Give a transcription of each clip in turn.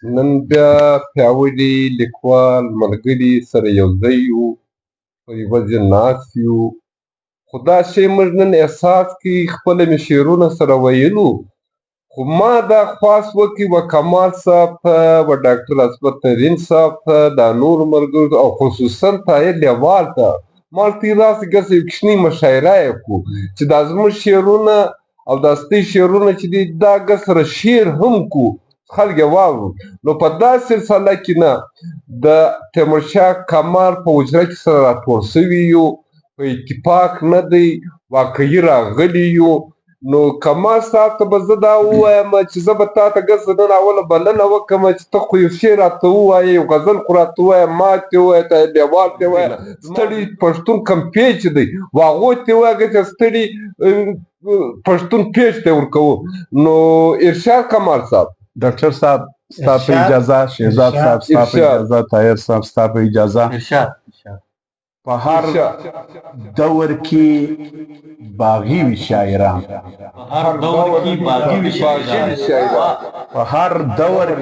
نن بیا پیاوړي لیکوال ملګري سره یو ځای یو، په یوه ځای ناست یو. خو دا شی موږ نن احساس کړي، خپله مې شعرونه سره ویلو، خو ما دا خواست وکړي و کمال صاحب ته، و ډاکټر عصمت نرین صاحب ته، دا نورو ملګرو او خصوصا طاهر لیوال ته، ما ورته راسئ ګس یو کوچنۍ مشاعره یې کړو چې دا زموږ شعرونه او دا ستاسې شعرونه چې دي دا ګس سره شعر هم کړو، خلک یې واورو. نو په داسې سلسله کې نه د تیمورشاه کمال په حجره کې سره راټول سوي یو، په اتفاق نه دی، واقعي راغلي یو. نو کمال صاحب ته به زه دا ووایم چې زه به تا ته ګس نن اوله بلنه وکړم چې ته خو یو شعر راته ووایې، یو غزل خو راته ووایه، ما ته ووایه، طاهر لیوال ته ووایه، ستړي پښتون کم پیج دی و هغو ته یې ووایه چې ستړي پښتون پیج ته یې ورکوو. نو ارشاد کمال صاحب. ډاکټر صاحب ستا په اجازه، شهزاد صاحب ستا په اجازه، طاهر صاحب ستا په اجازه، په هر دور کې باغي وي شاعران، په هر دور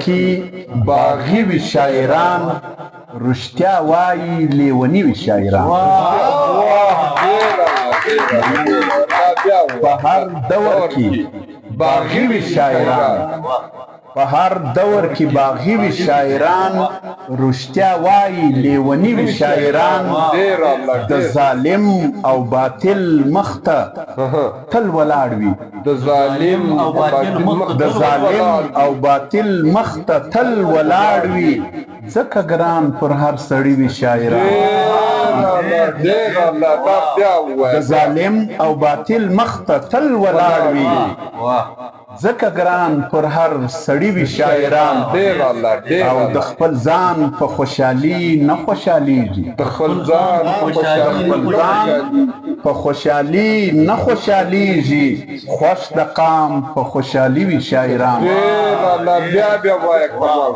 کې باغي وي شاعران، رښتیا وایي لیوني وي شاعران. په هر دور کې باغي وي شاعران، په هر دور کې باغي وي شاعران، رښتیا وایي لیوني وي شاعران. د ظالم او باطل مخ ته تل ولاړ وي، د ظالم او باطل مخ ته تل ولاړ وي، ځکه ګران پر هر سړي وي شاعران. د ظالم او باطل مخ ته تل ولاړ وي، ځکه ګران پر هر سړي وي شاعران. او د خپل ځان په خوشحالي نه خوشحالیږي، د خپل ځان په خوشحالي نه خوشحالیږي، خوش د قام په خوشحالي وي شاعران.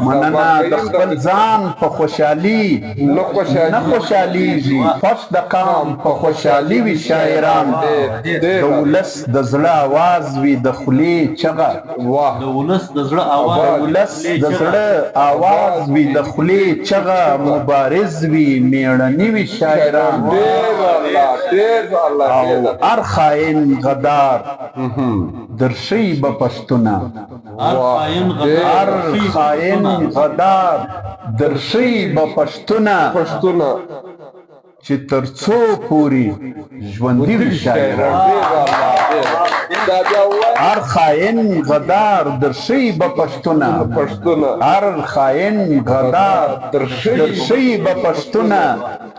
مننه. د خپل ځان په خوشحالي نه خوشحالیږي، خوش د قام په خوشحالي وي شاعران. د ولس د زړه آواز وي د خولې چغه، د ولس د زړه آواز وي د خولې چغه، مبارز وي میړني وي شاعران. او هر خاین غدار درشي به پښتونه، هر خاین غدار درشي به پښتونه، چې تر څو پورې ژوندي وي شاعران. هر خاین غدار درشي به پښتونه، هر خاین غدار درشي به پښتونه،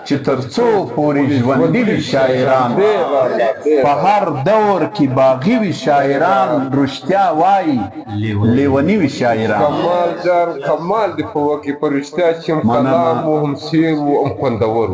چې تر څو پورې ژوندي وي شاعران. په هر دور کې باغي وي شاعران، رښتیا وایي لیوني وي شاعران. کمال جان کمال دې په وکې په رښتیا چې هم کلام و هم شعر و هم خوندور و.